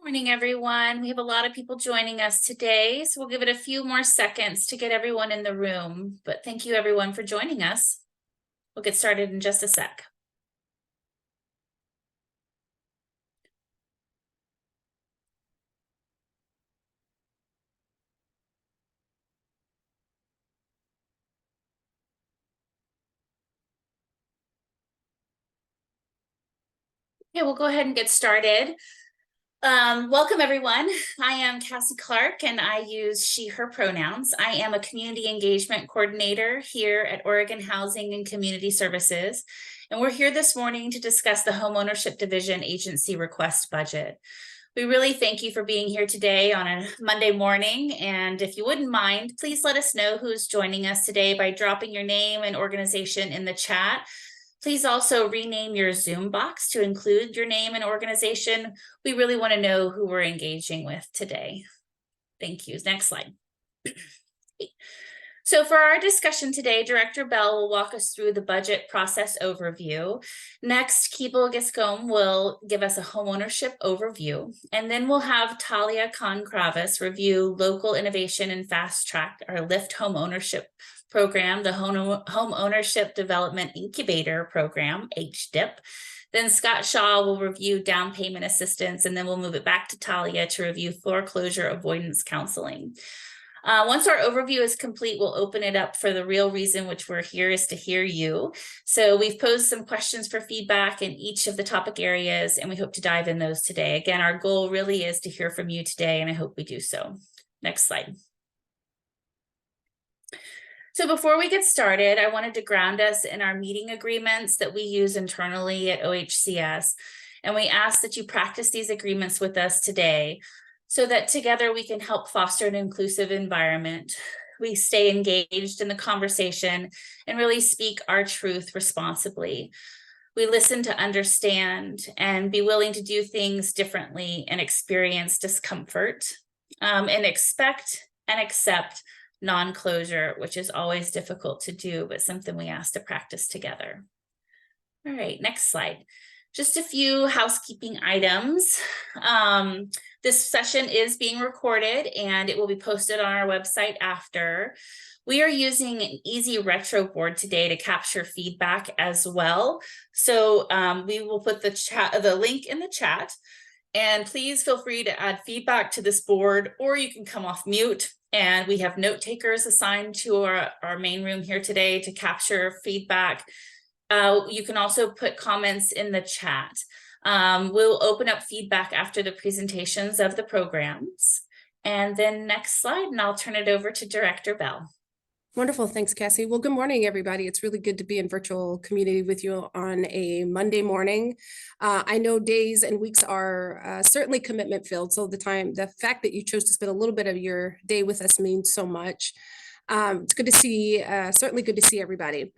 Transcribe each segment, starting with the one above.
Morning, everyone. We have a lot of people joining us today, so we'll give it a few more seconds to get everyone in the room. But thank you, everyone, for joining us. We'll get started in just a sec. Okay, we'll go ahead and get started. Welcome, everyone. I am Cassie Clark, and I use she, her pronouns. I am a community engagement coordinator here at Oregon Housing and Community Services, and we're here this morning to discuss the Homeownership Division agency request budget. We really thank you for being here today on a Monday morning, and if you wouldn't mind, please let us know who's joining us today by dropping your name and organization in the chat. Please also rename your Zoom box to include your name and organization. We really want to know who we're engaging with today. Thank you. Next slide. So for our discussion today, Director Bell will walk us through the budget process overview. Next, Keeble Giscombe will give us a homeownership overview. And then we'll have Talia Concravis review local innovation and fast track our LIFT homeownership program, the Home Ownership Development Incubator Program, HDIP. Then Scott Shaw will review down payment assistance, and then we'll move it back to Talia to review foreclosure avoidance counseling. Once our overview is complete, we'll open it up for the real reason which we're here is to hear you. So we've posed some questions for feedback in each of the topic areas, and we hope to dive in those today. Again, our goal really is to hear from you today, and I hope we do so. Next slide. So before we get started, I wanted to ground us in our meeting agreements that we use internally at OHCS. And we ask that you practice these agreements with us today so that together we can help foster an inclusive environment. We stay engaged in the conversation and really speak our truth responsibly. We listen to understand and be willing to do things differently and experience discomfort, and expect and accept non-closure, which is always difficult to do, but something we ask to practice together. All right, next slide. Just a few housekeeping items. This session is being recorded and it will be posted on our website after. We are using an easy retro board today to capture feedback as well. So we will put the link in the chat, and please feel free to add feedback to this board, or you can come off mute. And we have note takers assigned to our main room here today to capture feedback. You can also put comments in the chat. We'll open up feedback after the presentations of the programs. And then next slide, and I'll turn it over to Director Bell. Wonderful. Thanks, Cassie. Well, good morning, everybody. It's really good to be in virtual community with you on a Monday morning. I know days and weeks are certainly commitment filled. So the fact that you chose to spend a little bit of your day with us means so much. It's good to see, certainly good to see everybody.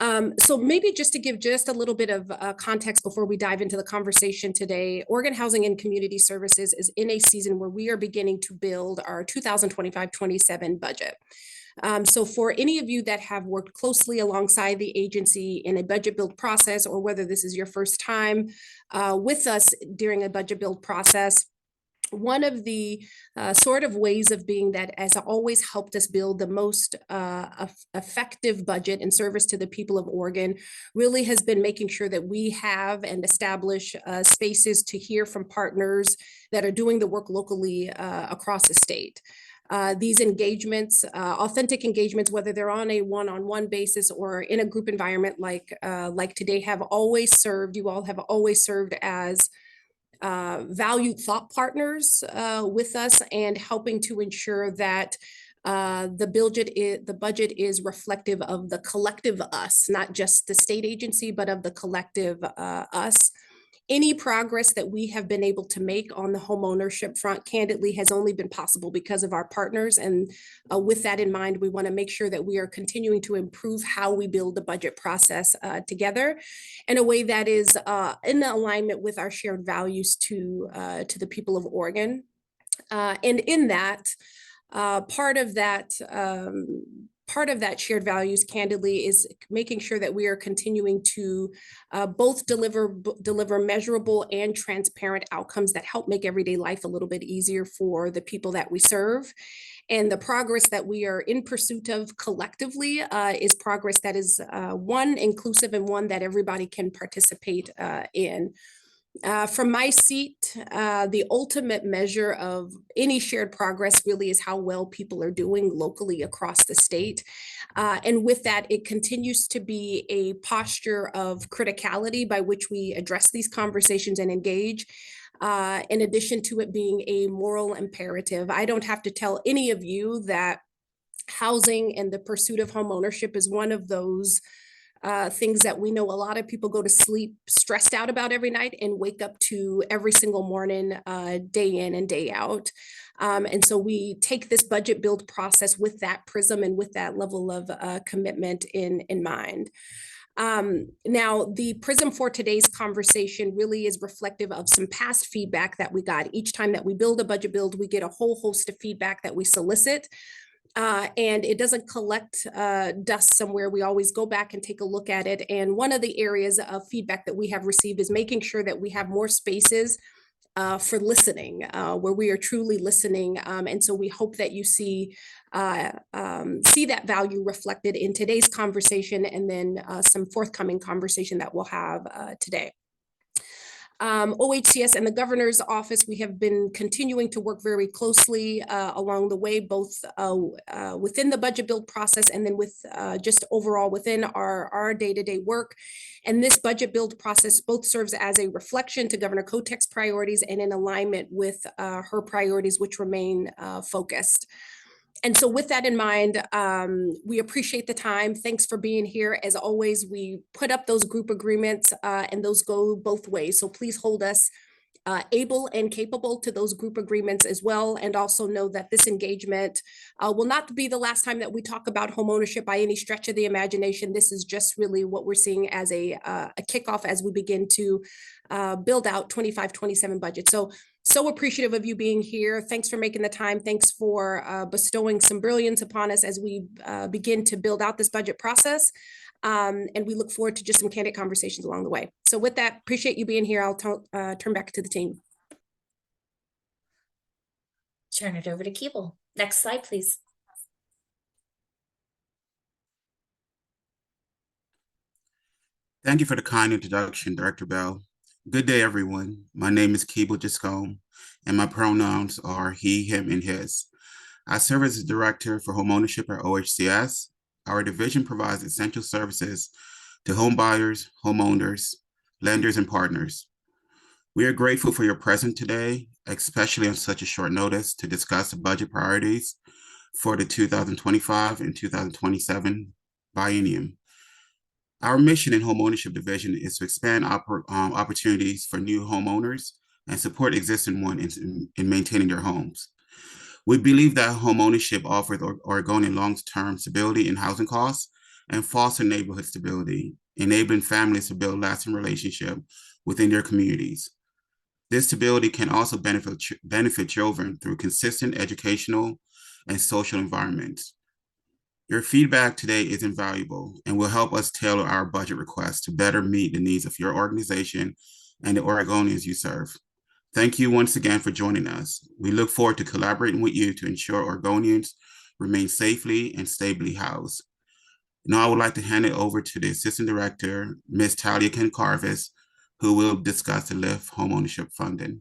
So maybe just to give just a little bit of context before we dive into the conversation today, Oregon Housing and Community Services is in a season where we are beginning to build our 2025-27 budget. So for any of you that have worked closely alongside the agency in a budget build process, or whether this is your first time with us during a budget build process, one of the sort of ways of being that has always helped us build the most effective budget in service to the people of Oregon really has been making sure that we have and establish spaces to hear from partners that are doing the work locally across the state. These engagements, authentic engagements, whether they're on a one-on-one basis or in a group environment like today, have always served, you all have always served as valued thought partners with us and helping to ensure that the budget is reflective of the collective us, not just the state agency, but of the collective us. Any progress that we have been able to make on the homeownership front, candidly, has only been possible because of our partners. And with that in mind, we want to make sure that we are continuing to improve how we build the budget process together in a way that is in alignment with our shared values to the people of Oregon. And in that, part of that part of that shared values, candidly, is making sure that we are continuing to both deliver measurable and transparent outcomes that help make everyday life a little bit easier for the people that we serve. And the progress that we are in pursuit of collectively is progress that is one, inclusive, and one that everybody can participate in. From my seat, the ultimate measure of any shared progress really is how well people are doing locally across the state. And with that, it continues to be a posture of criticality by which we address these conversations and engage. In addition to it being a moral imperative, I don't have to tell any of you that housing and the pursuit of home ownership is one of those things that we know a lot of people go to sleep stressed out about every night and wake up to every single morning, day in and day out. And so we take this budget build process with that prism and with that level of commitment in mind. Now, the prism for today's conversation really is reflective of some past feedback that we got. Each time that we build a budget build, we get a whole host of feedback that we solicit. And it doesn't collect dust somewhere. We always go back and take a look at it. And one of the areas of feedback that we have received is making sure that we have more spaces for listening, where we are truly listening. And so we hope that you see that value reflected in today's conversation and then some forthcoming conversation that we'll have today. OHCS and the governor's office, we have been continuing to work very closely along the way, both within the budget build process and then with just overall within our day-to-day work. And this budget build process both serves as a reflection to Governor Kotek's priorities and in alignment with her priorities, which remain focused. And so with that in mind, we appreciate the time. Thanks for being here. As always, we put up those group agreements and those go both ways. So please hold us able and capable to those group agreements as well. And also know that this engagement will not be the last time that we talk about homeownership by any stretch of the imagination. This is just really what we're seeing as a kickoff as we begin to build out 25-27 budget. So appreciative of you being here. Thanks for making the time. Thanks for bestowing some brilliance upon us as we begin to build out this budget process. And we look forward to just some candid conversations along the way. So with that, appreciate you being here. I'll turn back to the team. Turn it over to Keeble. Next slide, please. Thank you for the kind introduction, Director Bell. Good day, everyone. My name is Keeble Giscombe, and my pronouns are he, him, and his. I serve as the Director for Homeownership at OHCS. Our division provides essential services to home buyers, homeowners, lenders, and partners. We are grateful for your presence today, especially on such a short notice, to discuss the budget priorities for the 2025 and 2027 biennium. Our mission in Homeownership Division is to expand opportunities for new homeowners and support existing ones in maintaining their homes. We believe that homeownership offers Oregonian long-term stability in housing costs and foster neighborhood stability, enabling families to build lasting relationships within their communities. This stability can also benefit children through consistent educational and social environments. Your feedback today is invaluable and will help us tailor our budget requests to better meet the needs of your organization and the Oregonians you serve. Thank you once again for joining us. We look forward to collaborating with you to ensure Oregonians remain safely and stably housed. Now I would like to hand it over to the Assistant Director, Ms. Talia Kent-Carvis, who will discuss the LIFT homeownership funding.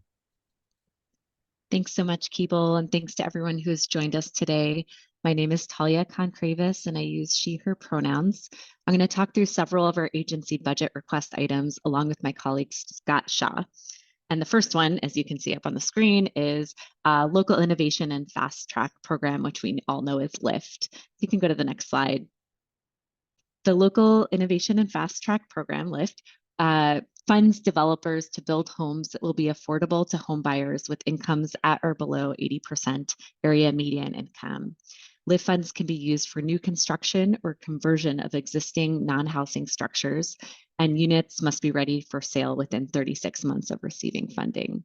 Thanks so much, Keeble, and thanks to everyone who has joined us today. My name is Talia Kent-Carvis, and I use she, her pronouns. I'm going to talk through several of our agency budget request items along with my colleague, Scott Shaw. And the first one, as you can see up on the screen, is Local Innovation and Fast Track Program, which we all know as LIFT. You can go to the next slide. The Local Innovation and Fast Track Program, LIFT, funds developers to build homes that will be affordable to home buyers with incomes at or below 80% area median income. LIFT funds can be used for new construction or conversion of existing non-housing structures, and units must be ready for sale within 36 months of receiving funding.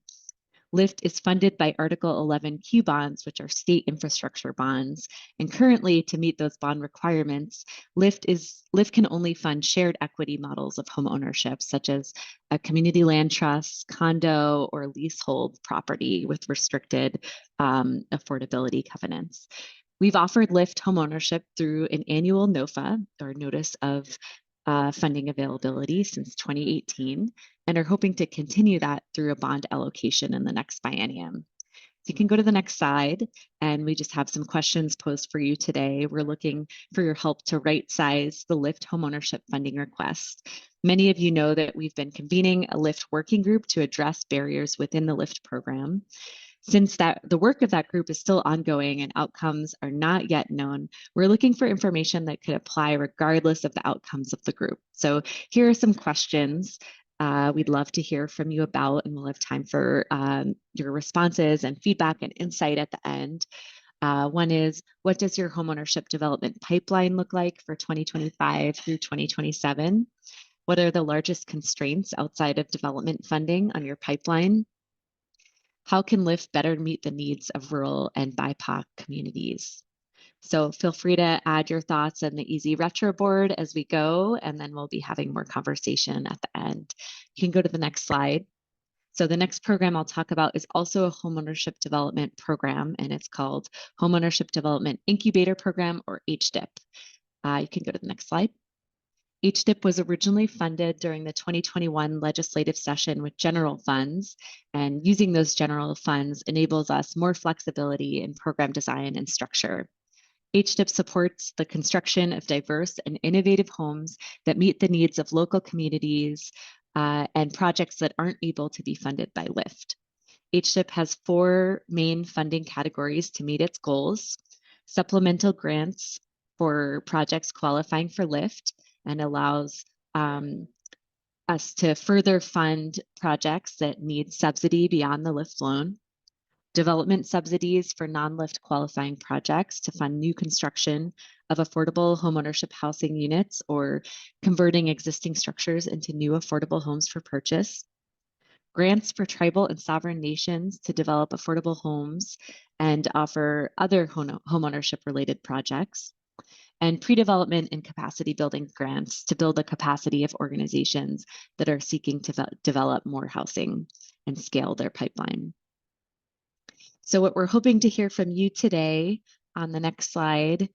LIFT is funded by Article 11Q bonds, which are state infrastructure bonds. And currently, to meet those bond requirements, LIFT can only fund shared equity models of home ownership, such as a community land trust, condo, or leasehold property with restricted affordability covenants. We've offered LIFT homeownership through an annual NOFA, or Notice of Funding Availability, since 2018, and are hoping to continue that through a bond allocation in the next biennium. You can go to the next slide, and we just have some questions posed for you today. We're looking for your help to right size the LIFT homeownership funding request. Many of you know that we've been convening a LIFT working group to address barriers within the LIFT program. Since the work of that group is still ongoing and outcomes are not yet known, we're looking for information that could apply regardless of the outcomes of the group. So here are some questions we'd love to hear from you about, and we'll have time for your responses and feedback and insight at the end. One is, what does your homeownership development pipeline look like for 2025 through 2027? What are the largest constraints outside of development funding on your pipeline? How can LIFT better meet the needs of rural and BIPOC communities? So feel free to add your thoughts in the easy retro board as we go, and then we'll be having more conversation at the end. You can go to the next slide. So the next program I'll talk about is also a homeownership development program, and it's called Homeownership Development Incubator Program, or HDIP. You can go to the next slide. HDIP was originally funded during the 2021 legislative session with general funds, and using those general funds enables us more flexibility in program design and structure. HDIP supports the construction of diverse and innovative homes that meet the needs of local communities and projects that aren't able to be funded by LIFT. HDIP has 4 main funding categories to meet its goals: supplemental grants for projects qualifying for LIFT, and allows us to further fund projects that need subsidy beyond the LIFT loan. Development subsidies for non-LIFT qualifying projects to fund new construction of affordable homeownership housing units or converting existing structures into new affordable homes for purchase. Grants for tribal and sovereign nations to develop affordable homes and offer other homeownership related projects. And pre-development and capacity building grants to build the capacity of organizations that are seeking to develop more housing and scale their pipeline. So what we're hoping to hear from you today on the next slide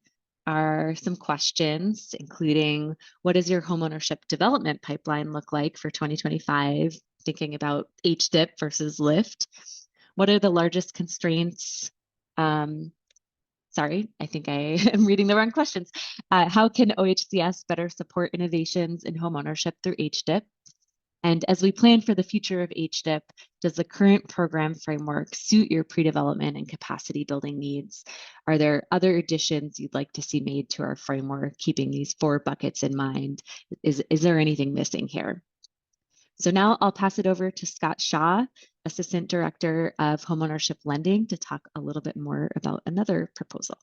are some questions, including, what does your homeownership development pipeline look like for 2025? Thinking about HDIP versus LIFT. What are the largest constraints? Sorry, I think I am reading the wrong questions. How can OHCS better support innovations in homeownership through HDIP? And as we plan for the future of HDIP, does the current program framework suit your pre-development and capacity building needs? Are there other additions you'd like to see made to our framework, keeping these 4 buckets in mind? Is there anything missing here? So now I'll pass it over to Scott Shaw, Assistant Director of Homeownership Lending, to talk a little bit more about another proposal.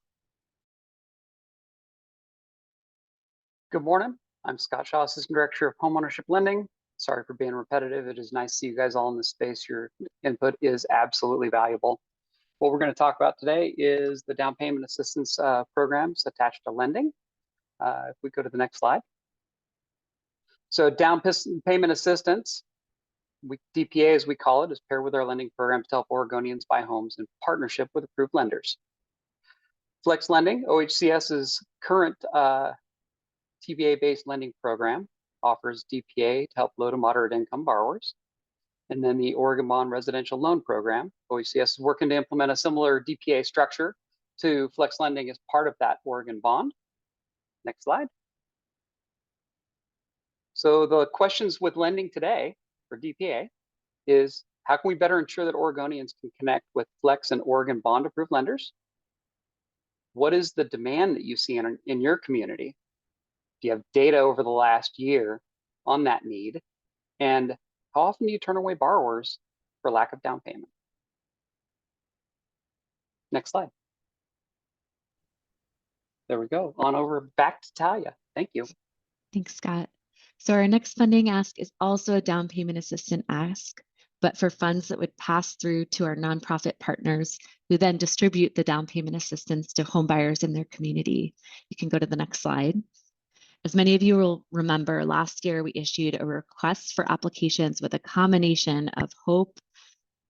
Good morning. I'm Scott Shaw, Assistant Director of Homeownership Lending. Sorry for being repetitive. It is nice to see you guys all in this space. Your input is absolutely valuable. What we're going to talk about today is the down payment assistance programs attached to lending. If we go to the next slide. So down payment assistance, DPA as we call it, is paired with our lending program to help Oregonians buy homes in partnership with approved lenders. Flex Lending, OHCS's current TBA-based lending program, offers DPA to help low to moderate income borrowers. And then the Oregon Bond Residential Loan Program, OHCS is working to implement a similar DPA structure to Flex Lending as part of that Oregon bond. Next slide. So the questions with lending today for DPA is, how can we better ensure that Oregonians can connect with Flex and Oregon bond approved lenders? What is the demand that you see in your community? Do you have data over the last year on that need? And how often do you turn away borrowers for lack of down payment? Next slide. There we go. On over back to Talia. Thank you. Thanks, Scott. So our next funding ask is also a down payment assistance ask. but for funds that would pass through to our nonprofit partners who then distribute the down payment assistance to homebuyers in their community. You can go to the next slide. As many of you will remember, last year we issued a request for applications with a combination of HOPE,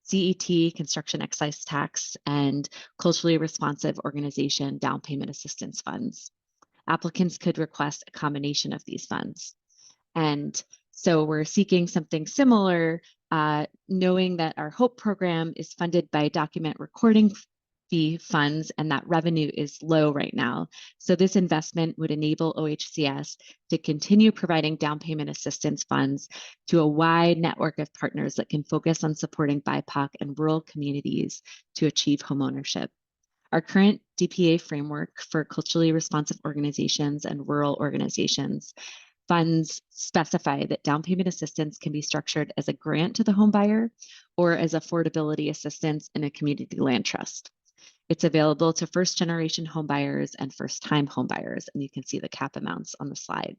CET, construction excise tax, and culturally responsive organization down payment assistance funds. Applicants could request a combination of these funds. And so we're seeking something similar, knowing that our HOPE program is funded by document recording fee funds and that revenue is low right now. So this investment would enable OHCS to continue providing down payment assistance funds to a wide network of partners that can focus on supporting BIPOC and rural communities to achieve homeownership. Our current DPA framework for culturally responsive organizations and rural organizations funds specify that down payment assistance can be structured as a grant to the home buyer or as affordability assistance in a community land trust. It's available to first generation home buyers and first time home buyers, and you can see the cap amounts on the slide.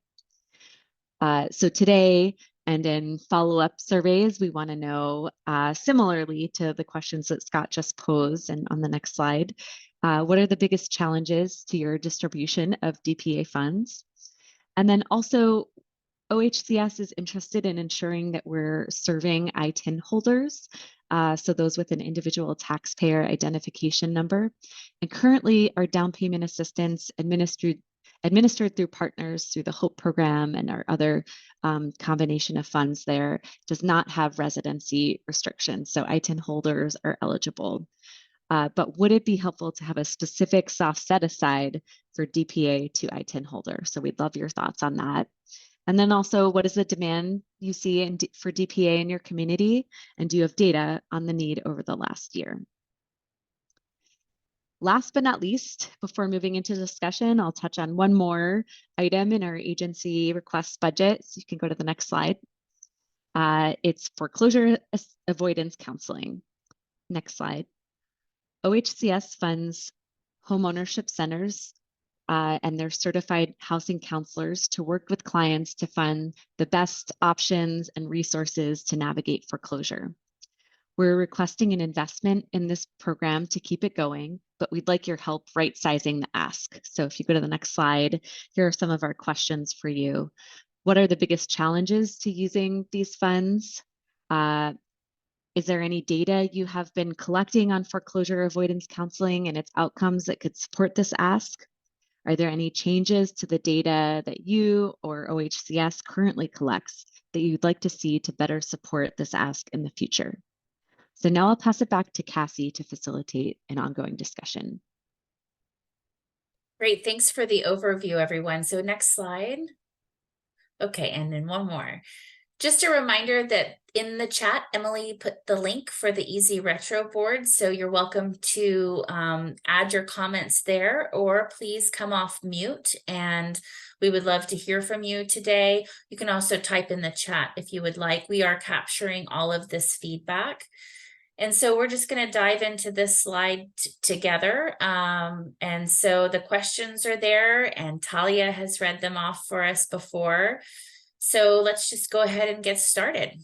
So today and in follow-up surveys, we want to know, similarly to the questions that Scott just posed and on the next slide, what are the biggest challenges to your distribution of DPA funds? And then also, OHCS is interested in ensuring that we're serving ITIN holders, so those with an individual taxpayer identification number. And currently, our down payment assistance administered through partners through the HOPE program and our other combination of funds there does not have residency restrictions, so ITIN holders are eligible. But would it be helpful to have a specific soft set aside for DPA to ITIN holder? So we'd love your thoughts on that. And then also, what is the demand you see for DPA in your community? And do you have data on the need over the last year? Last but not least, before moving into discussion, I'll touch on one more item in our agency request budget. So you can go to the next slide. It's foreclosure avoidance counseling. Next slide. OHCS funds homeownership centers and their certified housing counselors to work with clients to find the best options and resources to navigate foreclosure. We're requesting an investment in this program to keep it going, but we'd like your help right-sizing the ask. So if you go to the next slide, here are some of our questions for you. What are the biggest challenges to using these funds? Is there any data you have been collecting on foreclosure avoidance counseling and its outcomes that could support this ask? Are there any changes to the data that you or OHCS currently collects that you'd like to see to better support this ask in the future? So now I'll pass it back to Cassie to facilitate an ongoing discussion. Great, thanks for the overview, everyone. So next slide. Okay, and then one more. Just a reminder that in the chat, Emily put the link for the Easy Retro board. So you're welcome to add your comments there, or please come off mute and we would love to hear from you today. You can also type in the chat if you would like. We are capturing all of this feedback. And so we're just going to dive into this slide together. And so the questions are there and Talia has read them off for us before. So let's just go ahead and get started.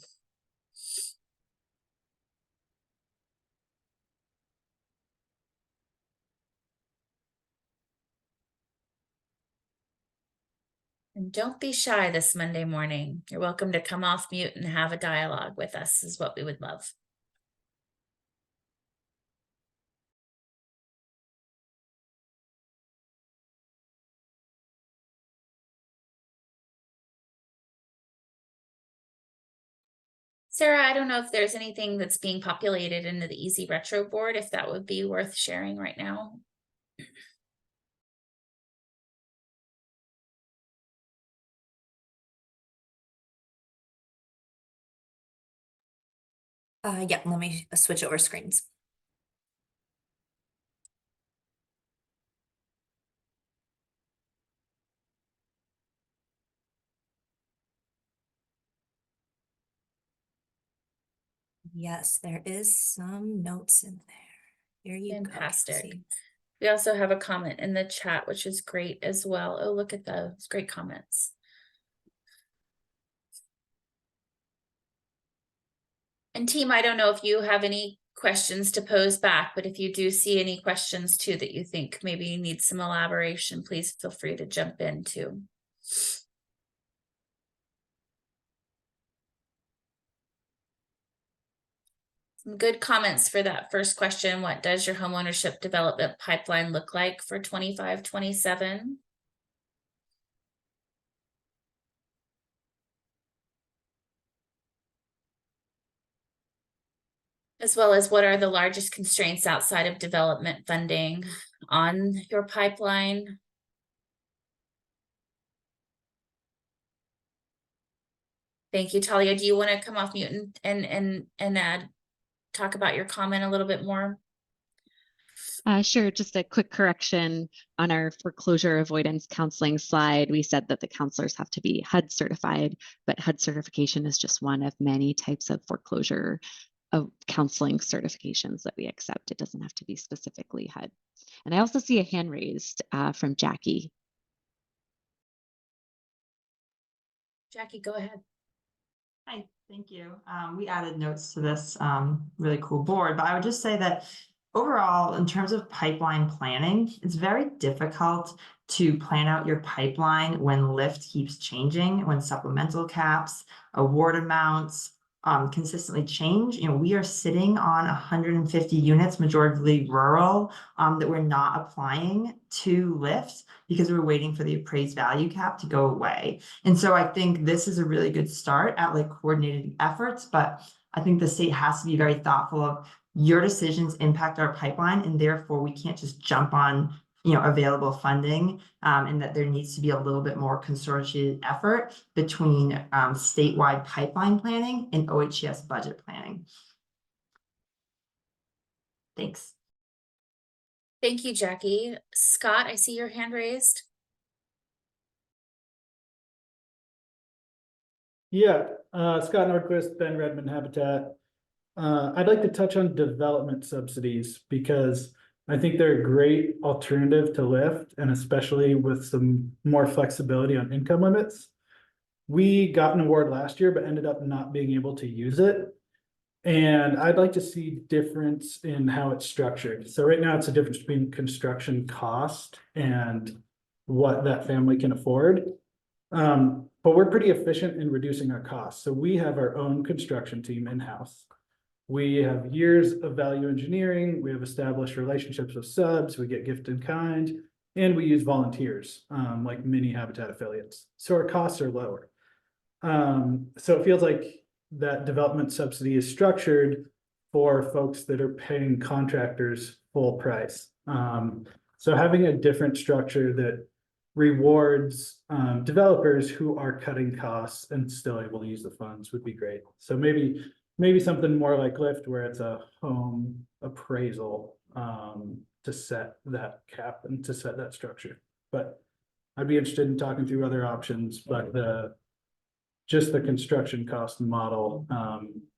And don't be shy this Monday morning. You're welcome to come off mute and have a dialogue with us is what we would love. Sarah, I don't know if there's anything that's being populated into the Easy Retro board, if that would be worth sharing right now. Yeah, let me switch over screens. Yes, there is some notes in there. Here you Fantastic. go. Fantastic. We also have a comment in the chat, which is great as well. Oh, look at those great comments. And team, I don't know if you have any questions to pose back, but if you do see any questions too that you think maybe need some elaboration, please feel free to jump in too. Some good comments for that first question. What does your homeownership development pipeline look like for 25-27? As well as what are the largest constraints outside of development funding on your pipeline? Thank you, Talia. Do you want to come off mute and talk about your comment a little bit more? Sure, just a quick correction on our foreclosure avoidance counseling slide. We said that the counselors have to be HUD certified, but HUD certification is just one of many types of foreclosure of counseling certifications that we accept. It doesn't have to be specifically HUD. And I also see a hand raised from Jackie. Jackie, go ahead. Hi, thank you. We added notes to this really cool board, but I would just say that overall, in terms of pipeline planning, it's very difficult to plan out your pipeline when lift keeps changing, when supplemental caps, award amounts consistently change. You know, we are sitting on 150 units, majority rural, that we're not applying to lift because we're waiting for the appraised value cap to go away. And so I think this is a really good start at like coordinated efforts, but I think the state has to be very thoughtful of your decisions impact our pipeline, and therefore we can't just jump on, you know, available funding, and that there needs to be a little bit more consortiated effort between statewide pipeline planning and OHCS budget planning. Thanks. Thank you, Jackie. Scott, I see your hand raised. Yeah, Scott Nordquist, Ben Redmond Habitat. I'd like to touch on development subsidies because I think they're a great alternative to lift, and especially with some more flexibility on income limits. We got an award last year, but ended up not being able to use it. And I'd like to see difference in how it's structured. So right now it's a difference between construction cost and what that family can afford. But we're pretty efficient in reducing our costs. So we have our own construction team in-house. We have years of value engineering. We have established relationships with subs. We get gift in kind, and we use volunteers, like mini Habitat affiliates. So our costs are lower. So it feels like that development subsidy is structured for folks that are paying contractors full price. So having a different structure that rewards developers who are cutting costs and still able to use the funds would be great. So maybe something more like Lyft, where it's a home appraisal to set that cap and to set that structure. But I'd be interested in talking through other options, but just the construction cost model,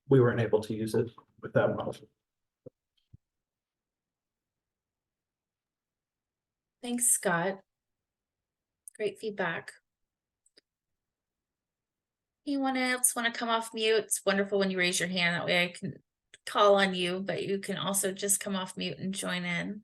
we weren't able to use it with that model. Thanks, Scott. Great feedback. Anyone else want to come off mute? It's wonderful when you raise your hand. That way I can call on you, but you can also just come off mute and join in.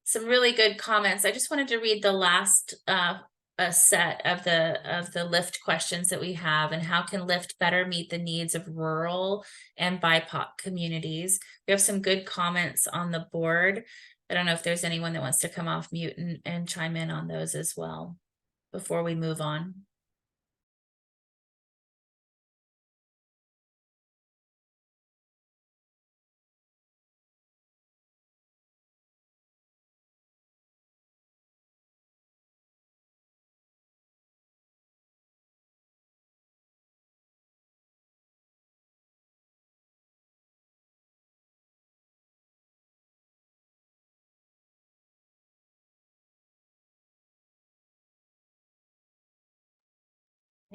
Some really good comments. I just wanted to read the last a set of the lift questions that we have, and how can lift better meet the needs of rural and BIPOC communities. We have some good comments on the board. I don't know if there's anyone that wants to come off mute and chime in on those as well before we move on.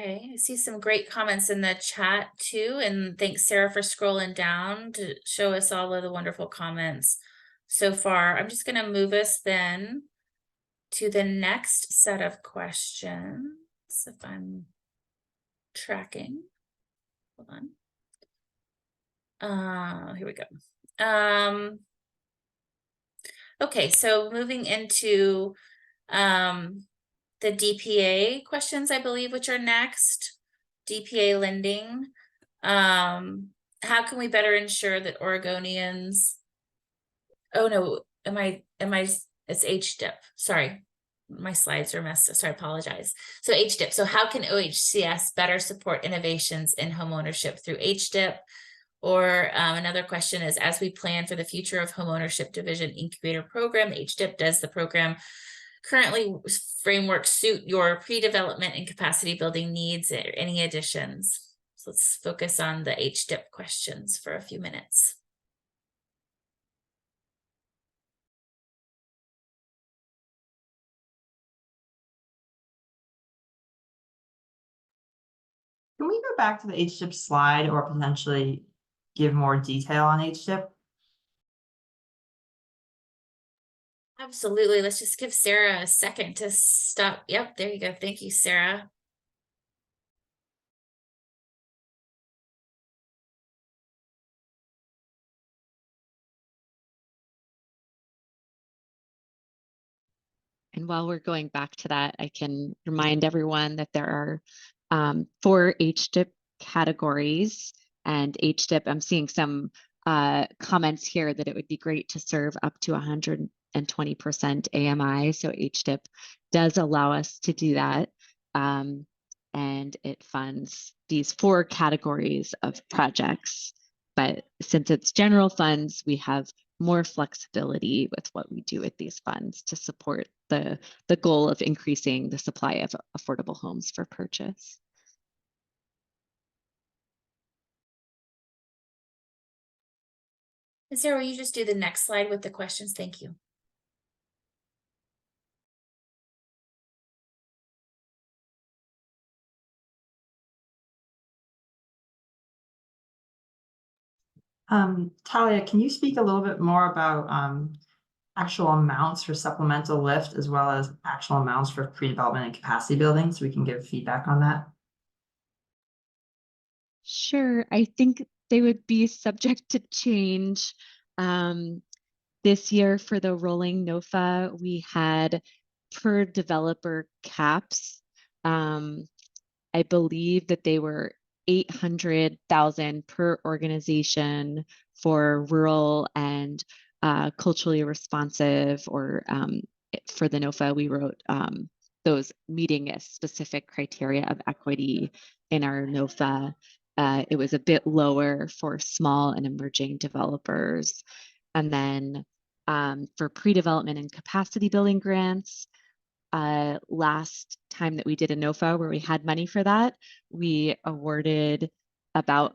Okay, I see some great comments in the chat too, and thanks Sarah for scrolling down to show us all of the wonderful comments so far. I'm just going to move us then to the next set of questions, if I'm tracking. Hold on. Here we go. Okay, so moving into the DPA questions, I believe, which are next. DPA lending. How can we better ensure that Oregonians? Oh no, it's HDIP. Sorry, my slides are messed up. So I apologize. So HDIP. So how can OHCS better support innovations in homeownership through HDIP? Or another question is, as we plan for the future of homeownership division incubator program, HDIP, does the program currently framework suit your pre-development and capacity building needs or any additions? So let's focus on the HDIP questions for a few minutes. Can we go back to the HDIP slide or potentially give more detail on HDIP? Absolutely. Let's just give Sarah a second to stop. Yep, there you go. Thank you, Sarah. And while we're going back to that, I can remind everyone that there are 4 HDIP categories, and HDIP, I'm seeing some comments here that it would be great to serve up to 120% AMI. So HDIP does allow us to do that. And it funds these 4 categories of projects. But since it's general funds, we have more flexibility with what we do with these funds to support the goal of increasing the supply of affordable homes for purchase. Sarah, will you just do the next slide with the questions? Thank you. Talia, can you speak a little bit more about actual amounts for supplemental lift as well as actual amounts for pre-development and capacity building so we can give feedback on that? Sure, I think they would be subject to change. This year for the rolling NOFA, we had per developer caps. I believe that they were 800,000 per organization for rural and culturally responsive, or for the NOFA, we wrote those meeting a specific criteria of equity in our NOFA. It was a bit lower for small and emerging developers. And then for pre-development and capacity building grants, last time that we did a NOFA where we had money for that, we awarded about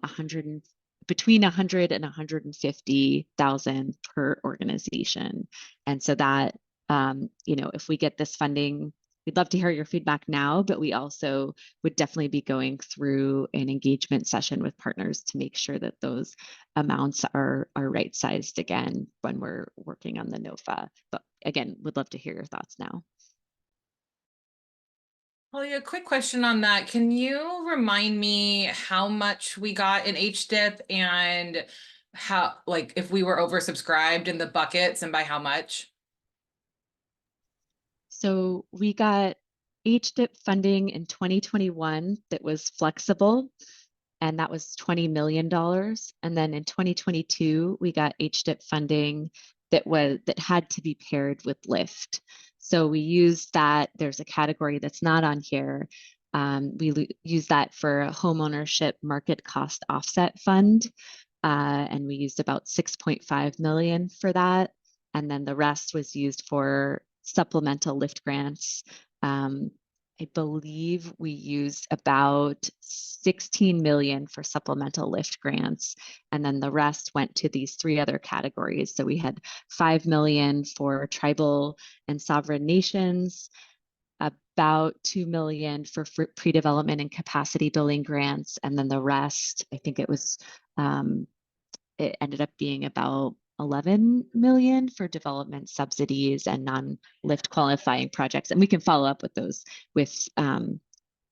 between 100 and 150,000 per organization. And so that, if we get this funding, we'd love to hear your feedback now, but we also would definitely be going through an engagement session with partners to make sure that those amounts are right sized again when we're working on the NOFA. But again, would love to hear your thoughts now. Well, yeah, quick question on that. Can you remind me how much we got in HDIP and how, like, if we were oversubscribed in the buckets and by how much? So we got HDIP funding in 2021 that was flexible, and that was $20 million. And then in 2022, we got HDIP funding that had to be paired with LIFT. So we used that. There's a category that's not on here. We use that for a homeownership market cost offset fund. And we used about 6.5 million for that. And then the rest was used for supplemental LIFT grants. I believe we used about 16 million for supplemental LIFT grants, and then the rest went to these 3 other categories. So we had 5 million for tribal and sovereign nations, about 2 million for pre-development and capacity building grants, and then the rest, I think it was, it ended up being about 11 million for development subsidies and non-LIFT qualifying projects. And we can follow up with those with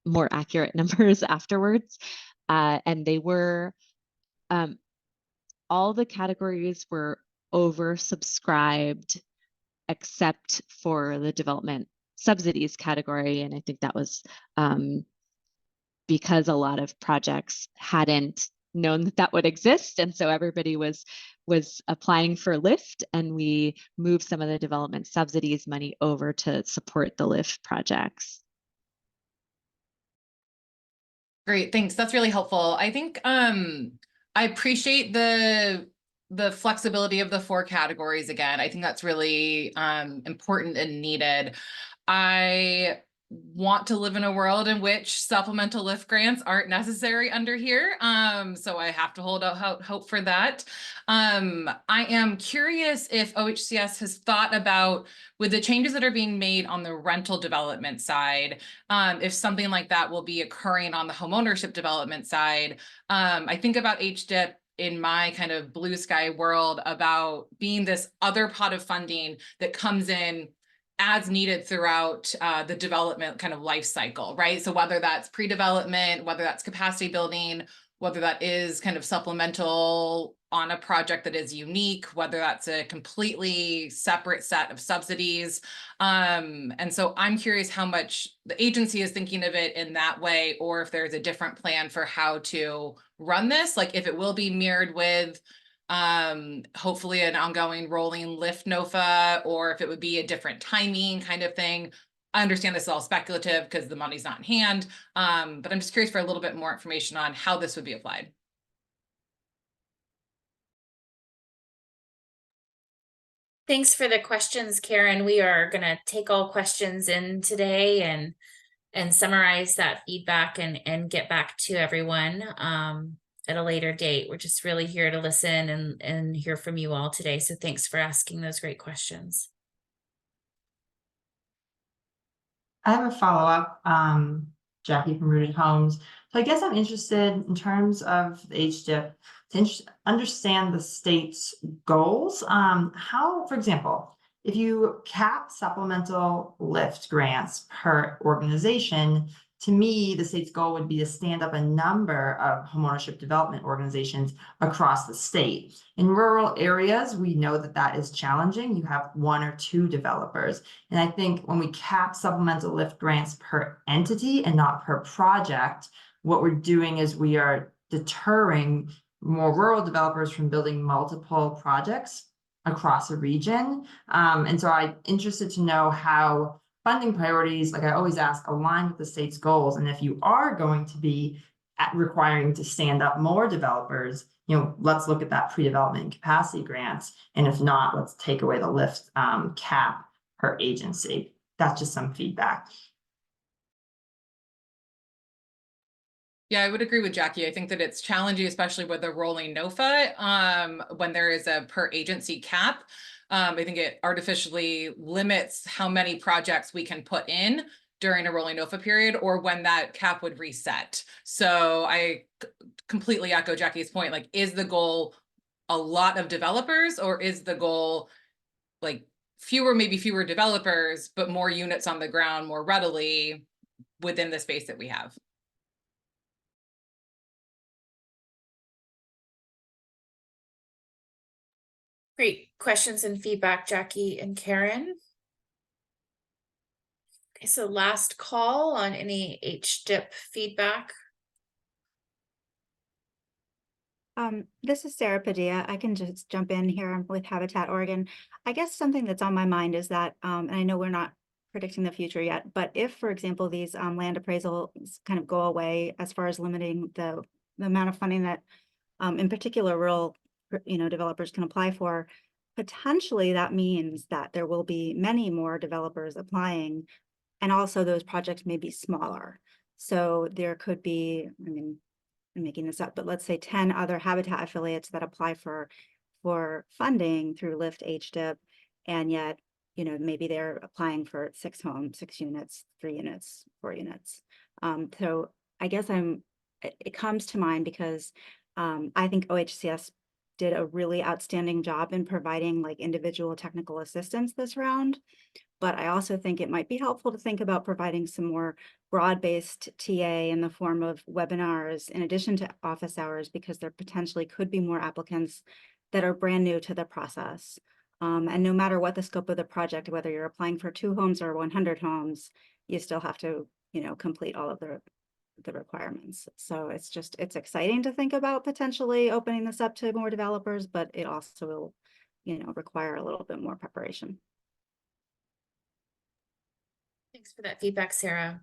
more accurate numbers afterwards. And they were, all the categories were oversubscribed except for the development subsidies category. And I think that was because a lot of projects hadn't known that that would exist. And so everybody was applying for LIFT, and we moved some of the development subsidies money over to support the LIFT projects. Great, thanks. That's really helpful. I think I appreciate the flexibility of the 4 categories again. I think that's really important and needed. I want to live in a world in which supplemental LIFT grants aren't necessary under here. So I have to hold out hope for that. I am curious if OHCS has thought about, with the changes that are being made on the rental development side, if something like that will be occurring on the homeownership development side. I think about HDIP in my kind of blue sky world about being this other pot of funding that comes in as needed throughout the development kind of life cycle, right? So whether that's pre-development, whether that's capacity building, whether that is kind of supplemental on a project that is unique, whether that's a completely separate set of subsidies. And so I'm curious how much the agency is thinking of it in that way, or if there's a different plan for how to run this, like if it will be mirrored with hopefully an ongoing rolling LIFT NOFA, or if it would be a different timing kind of thing. I understand this is all speculative because the money's not in hand, but I'm just curious for a little bit more information on how this would be applied. Thanks for the questions, Karen. We are going to take all questions in today and summarize that feedback and get back to everyone at a later date. We're just really here to listen and hear from you all today. So thanks for asking those great questions. I have a follow-up, Jackie from Rooted Homes. So I guess I'm interested in terms of the HDIP to understand the state's goals. How, for example, if you cap supplemental LIFT grants per organization, to me, the state's goal would be to stand up a number of homeownership development organizations across the state. In rural areas, we know that that is challenging. You have 1 or 2 developers. And I think when we cap supplemental LIFT grants per entity and not per project, what we're doing is we are deterring more rural developers from building multiple projects across a region. And so I'm interested to know how funding priorities, like I always ask, align with the state's goals. And if you are going to be requiring to stand up more developers, let's look at that pre-development capacity grants. And if not, let's take away the LIFT cap per agency. That's just some feedback. Yeah, I would agree with Jackie. I think that it's challenging, especially with the rolling NOFA, when there is a per agency cap. I think it artificially limits how many projects we can put in during a rolling NOFA period, or when that cap would reset. So I completely echo Jackie's point. Like, is the goal a lot of developers, or is the goal like maybe fewer developers, but more units on the ground more readily within the space that we have? Great questions and feedback, Jackie and Karen. Okay, so last call on any HDIP feedback. This is Sarah Padilla. I can just jump in here with Habitat Oregon. I guess something that's on my mind is that, and I know we're not predicting the future yet, but if, for example, these land appraisals kind of go away as far as limiting the amount of funding that, in particular, rural, developers can apply for, potentially that means that there will be many more developers applying, and also those projects may be smaller. So there could be, I'm making this up, but let's say 10 other Habitat affiliates that apply for funding through LIFT HDIP, and yet, maybe they're applying for 6 homes, 6 units, 3 units, 4 units. So I guess it comes to mind because I think OHCS did a really outstanding job in providing like individual technical assistance this round. But I also think it might be helpful to think about providing some more broad-based TA in the form of webinars in addition to office hours, because there potentially could be more applicants that are brand new to the process. And no matter what the scope of the project, whether you're applying for 2 homes or 100 homes, you still have to, you know, complete all of the requirements. So it's exciting to think about potentially opening this up to more developers, but it also will, you know, require a little bit more preparation. Thanks for that feedback, Sarah.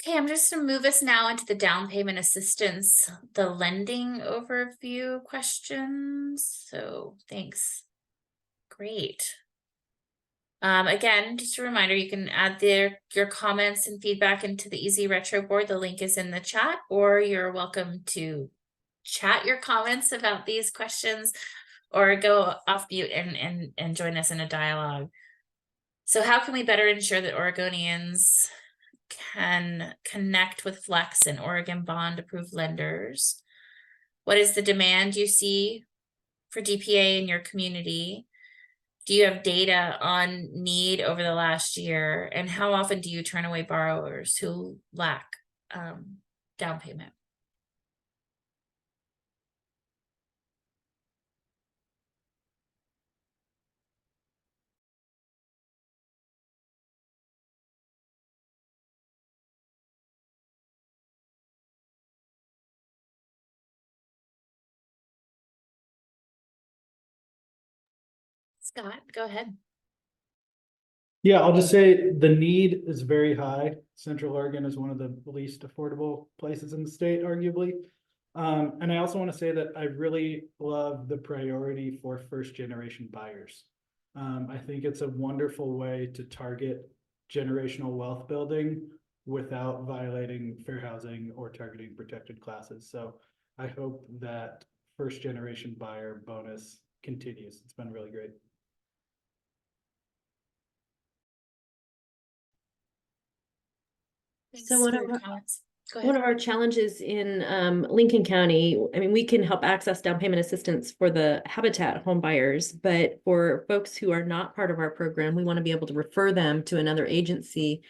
Okay, I'm just gonna move us now into the down payment assistance, the lending overview questions. So thanks. Great. Again, just a reminder, you can add your comments and feedback into the Easy Retro board. The link is in the chat, or you're welcome to chat your comments about these questions or go off mute and join us in a dialogue. So how can we better ensure that Oregonians can connect with Flex and Oregon bond approved lenders? What is the demand you see for DPA in your community? Do you have data on need over the last year? And how often do you turn away borrowers who lack down payment? Scott, go ahead. Yeah, I'll just say the need is very high. Central Oregon is one of the least affordable places in the state, arguably. And I also want to say that I really love the priority for first generation buyers. I think it's a wonderful way to target generational wealth building without violating fair housing or targeting protected classes. So I hope that first generation buyer bonus continues. It's been really great. Thanks So one for of your our, comments. Go one ahead. of our challenges in Lincoln County, I mean, we can help access down payment assistance for the Habitat home buyers, but for folks who are not part of our program, we want to be able to refer them to another agency.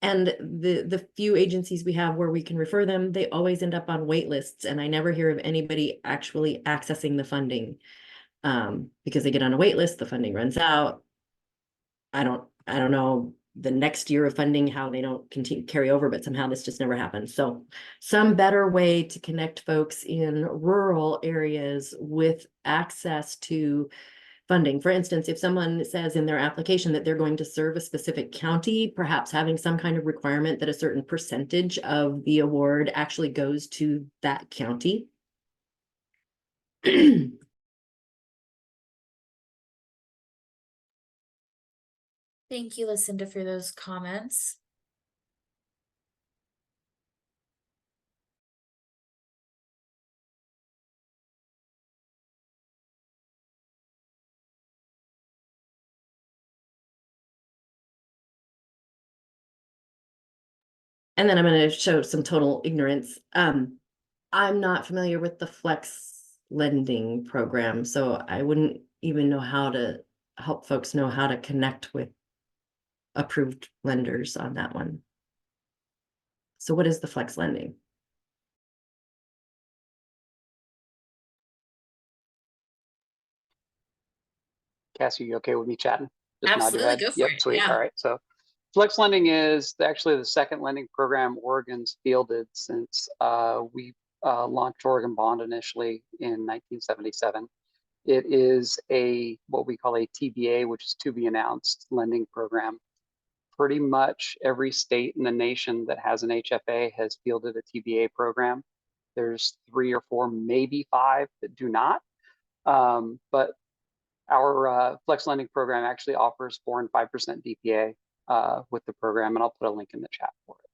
And the few agencies we have where we can refer them, they always end up on wait lists, and I never hear of anybody actually accessing the funding. Because they get on a wait list, the funding runs out. I don't know the next year of funding, how they don't continue carry over, but somehow this just never happens. So some better way to connect folks in rural areas with access to funding. For instance, if someone says in their application that they're going to serve a specific county, perhaps having some kind of requirement that a certain percentage of the award actually goes to that county. Thank you, Lucinda, for those comments. And then I'm going to show some total ignorance. I'm not familiar with the Flex lending program, so I wouldn't even know how to help folks know how to connect with approved lenders on that one. So what is the Flex lending? Cassie, you okay with me chatting? Just nod your Absolutely, head. go for Yep, it. sweet. Yeah. All right. So Flex Lending is actually the second lending program Oregon's fielded since we launched Oregon Bond initially in 1977. It is what we call a TBA, which is to be announced lending program. Pretty much every state in the nation that has an HFA has fielded a TBA program. There's 3 or 4, maybe 5 that do not. But our Flex Lending program actually offers 4% and 5% DPA with the program, and I'll put a link in the chat for it.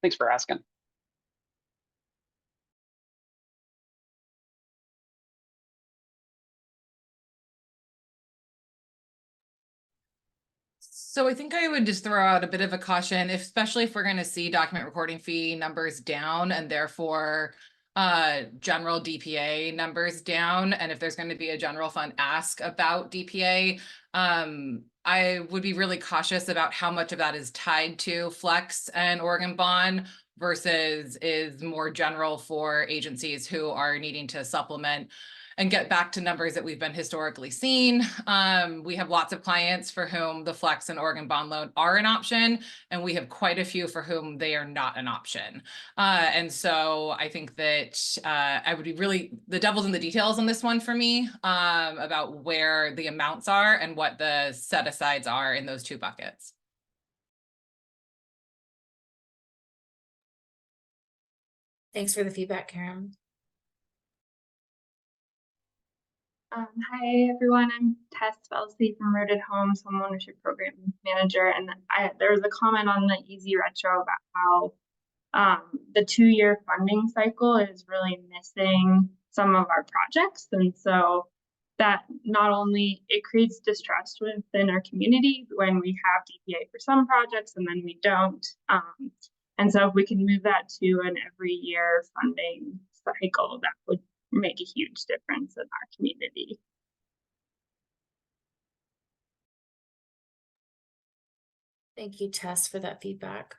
Thanks for asking. So I think I would just throw out a bit of a caution, especially if we're going to see document recording fee numbers down and therefore general DPA numbers down. And if there's going to be a general fund ask about DPA, I would be really cautious about how much of that is tied to Flex and Oregon Bond versus is more general for agencies who are needing to supplement and get back to numbers that we've been historically seeing. We have lots of clients for whom the Flex and Oregon Bond loan are an option, and we have quite a few for whom they are not an option. And so I think that I would be really, the devil's in the details on this one for me, about where the amounts are and what the set asides are in those two buckets. Thanks for the feedback, Karen. Hi everyone, I'm Tess Belsey from Rooted Homes Homeownership Program Manager, and there was a comment on the Easy Retro about how the 2-year funding cycle is really missing some of our projects, and so that not only it creates distrust within our community when we have DPA for some projects and then we don't, and so if we can move that to an every year funding cycle, that would make a huge difference in our community. Thank you, Tess, for that feedback.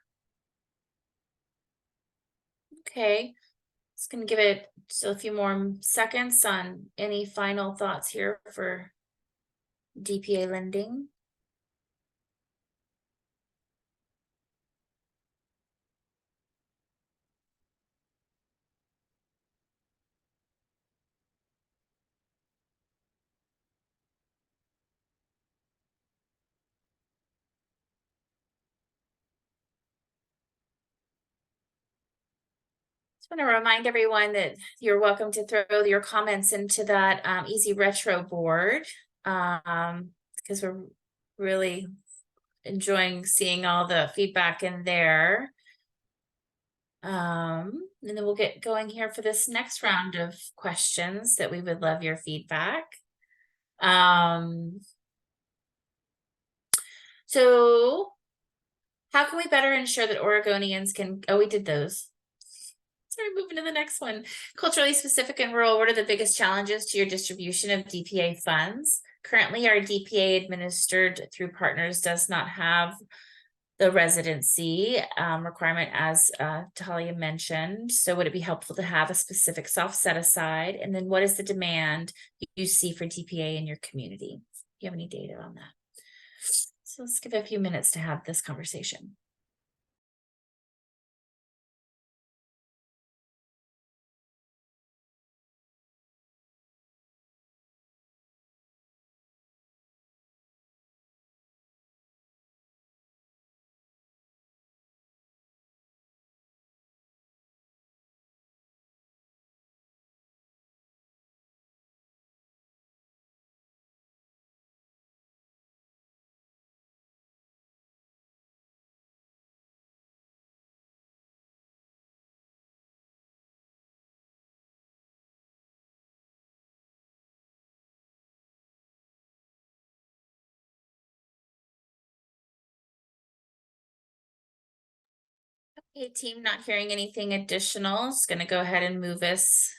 Okay, just gonna give it still a few more seconds on any final thoughts here for DPA lending. I want to remind everyone that you're welcome to throw your comments into that Easy Retro board, because we're really enjoying seeing all the feedback in there. And then we'll get going here for this next round of questions that we would love your feedback. So how can we better ensure that Oregonians can, oh, we did those. Sorry, moving to the next one. Culturally specific and rural, what are the biggest challenges to your distribution of DPA funds? Currently, our DPA administered through partners does not have the residency requirement, as Talia mentioned. So would it be helpful to have a specific soft set aside? And then what is the demand you see for DPA in your community? Do you have any data on that? So let's give a few minutes to have this conversation. Okay, team, not hearing anything additional. Just going to go ahead and move us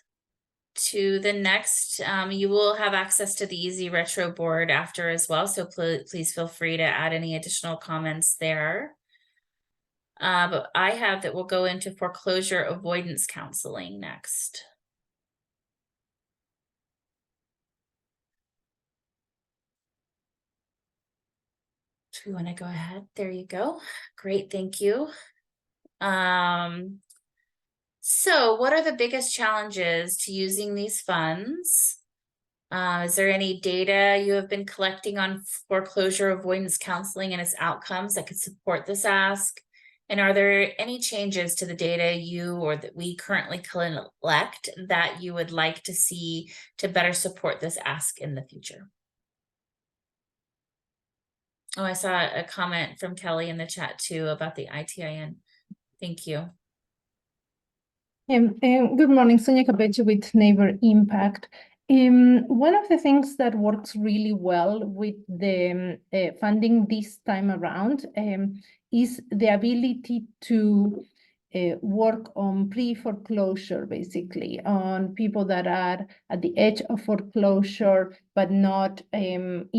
to the next. You will have access to the Easy Retro board after as well, so please feel free to add any additional comments there. But I have that we'll go into foreclosure avoidance counseling next. So we want to go ahead. There you go. Great, thank you. So what are the biggest challenges to using these funds? Is there any data you have been collecting on foreclosure avoidance counseling and its outcomes that could support this ask? And are there any changes to the data you or that we currently collect that you would like to see to better support this ask in the future? Oh, I saw a comment from Kelly in the chat too about the ITIN. Thank you. Good morning, Sonia Cabeche with Neighbor Impact. One of the things that works really well with the funding this time around is the ability to work on pre-foreclosure, basically, on people that are at the edge of foreclosure, but not on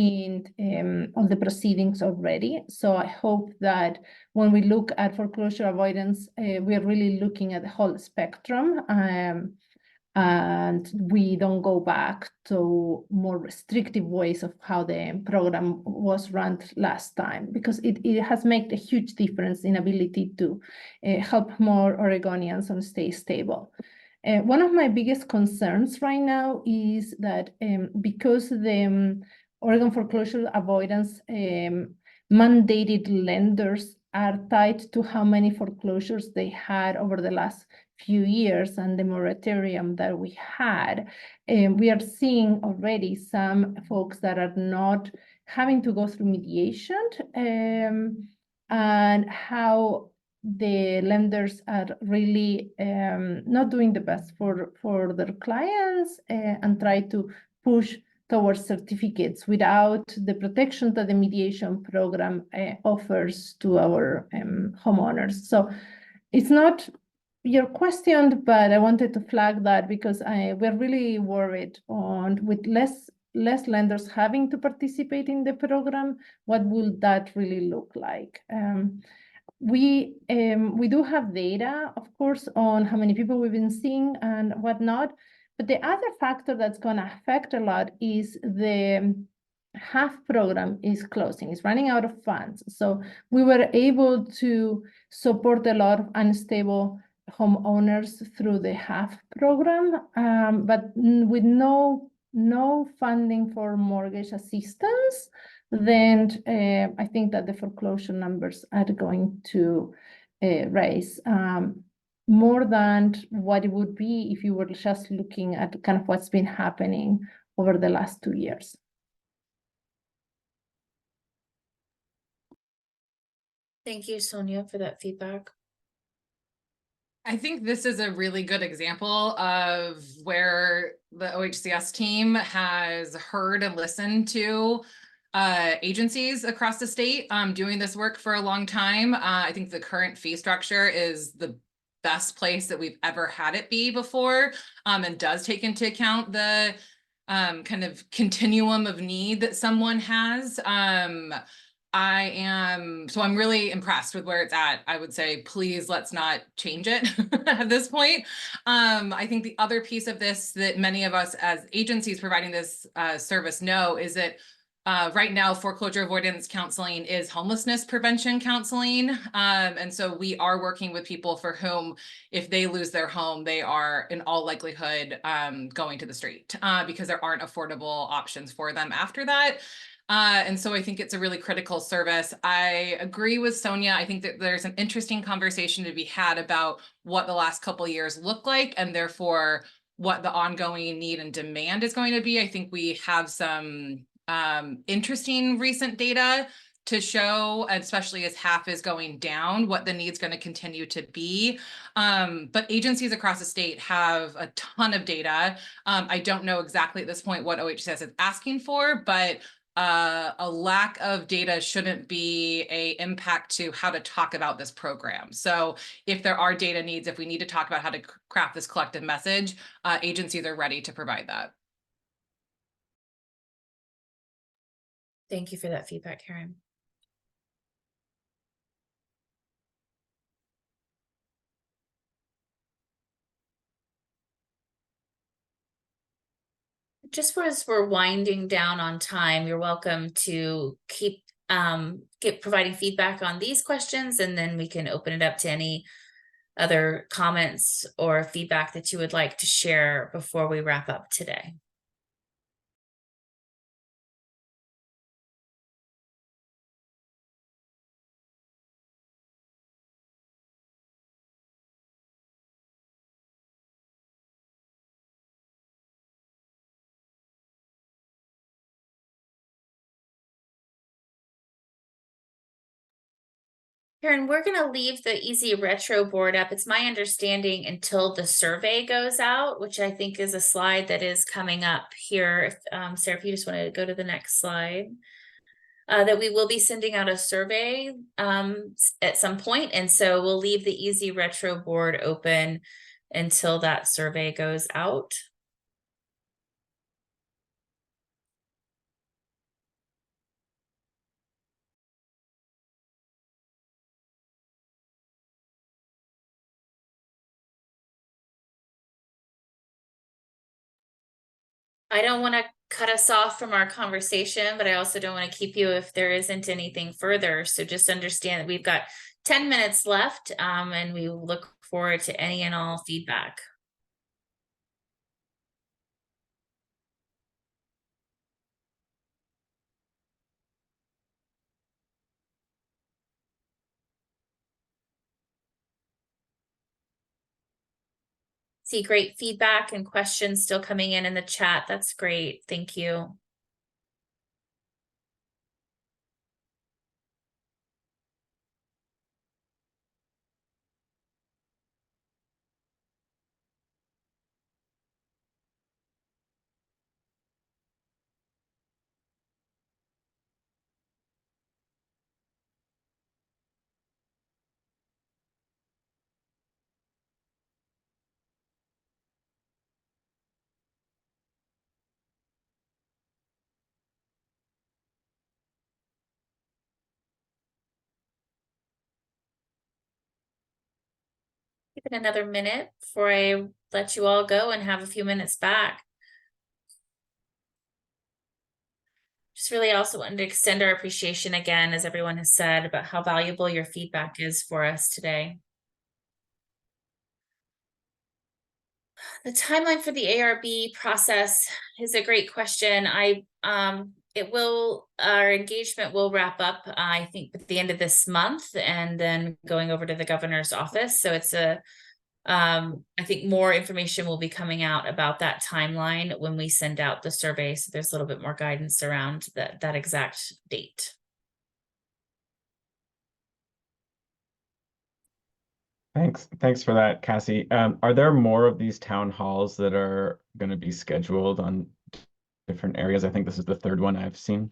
the proceedings already. So I hope that when we look at foreclosure avoidance, we are really looking at the whole spectrum. And we don't go back to more restrictive ways of how the program was run last time, because it has made a huge difference in ability to help more Oregonians and stay stable. One of my biggest concerns right now is that because the Oregon foreclosure avoidance mandated lenders are tied to how many foreclosures they had over the last few years and the moratorium that we had, we are seeing already some folks that are not having to go through mediation, and how the lenders are really not doing the best for their clients, and try to push towards certificates without the protection that the mediation program offers to our homeowners. So it's not your question, but I wanted to flag that because we're really worried on with less lenders having to participate in the program, what will that really look like? We do have data, of course, on how many people we've been seeing and whatnot, but the other factor that's going to affect a lot is the HAF program is closing, it's running out of funds. So we were able to support a lot of unstable homeowners through the HAF program, but with no funding for mortgage assistance, then I think that the foreclosure numbers are going to rise more than what it would be if you were just looking at kind of what's been happening over the last 2 years. Thank you, Sonia, for that feedback. I think this is a really good example of where the OHCS team has heard and listened to agencies across the state doing this work for a long time. I think the current fee structure is the best place that we've ever had it be before, and does take into account the kind of continuum of need that someone has. I'm really impressed with where it's at. I would say, please, let's not change it at this point. I think the other piece of this that many of us as agencies providing this service know is that right now, foreclosure avoidance counseling is homelessness prevention counseling. And so we are working with people for whom, if they lose their home, they are in all likelihood going to the street because there aren't affordable options for them after that. And so I think it's a really critical service. I agree with Sonia. I think that there's an interesting conversation to be had about what the last couple of years look like, and therefore what the ongoing need and demand is going to be. I think we have some interesting recent data to show, especially as HAF is going down, what the need's going to continue to be. But agencies across the state have a ton of data. I don't know exactly at this point what OHCS is asking for, but a lack of data shouldn't be an impact to how to talk about this program. So if there are data needs, if we need to talk about how to craft this collective message, agencies are ready to provide that. Thank you for that feedback, Karen. Just as we're winding down on time, you're welcome to keep providing feedback on these questions, and then we can open it up to any other comments or feedback that you would like to share before we wrap up today. Karen, we're going to leave the Easy Retro board up. It's my understanding until the survey goes out, which I think is a slide that is coming up here. Sarah, if you just want to go to the next slide. that we will be sending out a survey at some point, and so we'll leave the Easy Retro board open until that survey goes out. I don't want to cut us off from our conversation, but I also don't want to keep you if there isn't anything further. So just understand that we've got 10 minutes left, and we look forward to any and all feedback. See great feedback and questions still coming in the chat. That's great. Thank you. Give it another minute before I let you all go and have a few minutes back. Just really also wanted to extend our appreciation again, as everyone has said, about how valuable your feedback is for us today. The timeline for the ARB process is a great question. Our engagement will wrap up, I think, at the end of this month, and then going over to the governor's office. So it's I think more information will be coming out about that timeline when we send out the survey. So there's a little bit more guidance around that exact date. Thanks for that, Cassie. Are there more of these town halls that are going to be scheduled on different areas? I think this is the third one I've seen.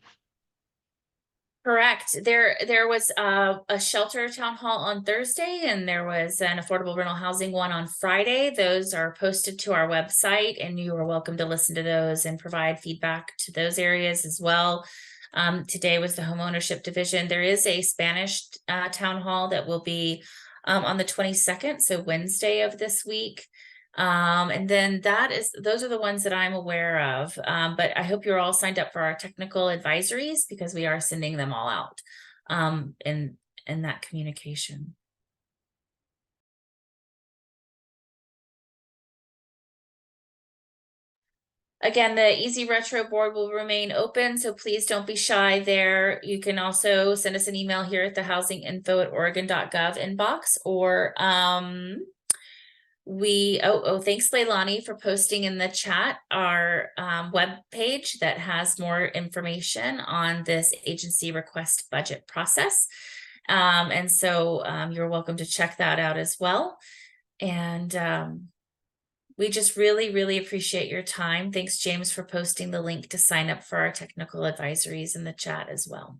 Correct. There was a shelter town hall on Thursday, and there was an affordable rental housing one on Friday. Those are posted to our website, and you are welcome to listen to those and provide feedback to those areas as well. Today was the homeownership division. There is a Spanish town hall that will be on the 22nd, so Wednesday of this week. And then those are the ones that I'm aware of. But I hope you're all signed up for our technical advisories, because we are sending them all out in that communication. Again, the Easy Retro board will remain open, so please don't be shy there. You can also send us an email here at the housinginfo@oregon.gov inbox, or thanks Leilani for posting in the chat our web page that has more information on this agency request budget process. And so you're welcome to check that out as well. And we just really, really appreciate your time. Thanks, James, for posting the link to sign up for our technical advisories in the chat as well.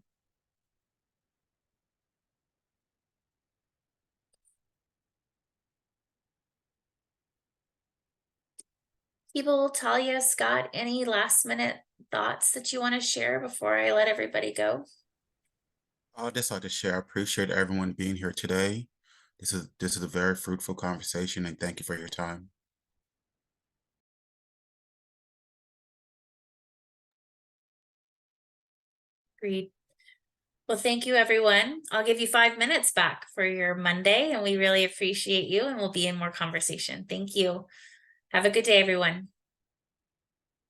People, Talia, Scott, any last minute thoughts that you want to share before I let everybody go? I'll just like to share. I appreciate everyone being here today. This is a very fruitful conversation, and thank you for your time. Agreed. Well, thank you, everyone. I'll give you 5 minutes back for your Monday, and we really appreciate you, and we'll be in more conversation. Thank you. Have a good day, everyone.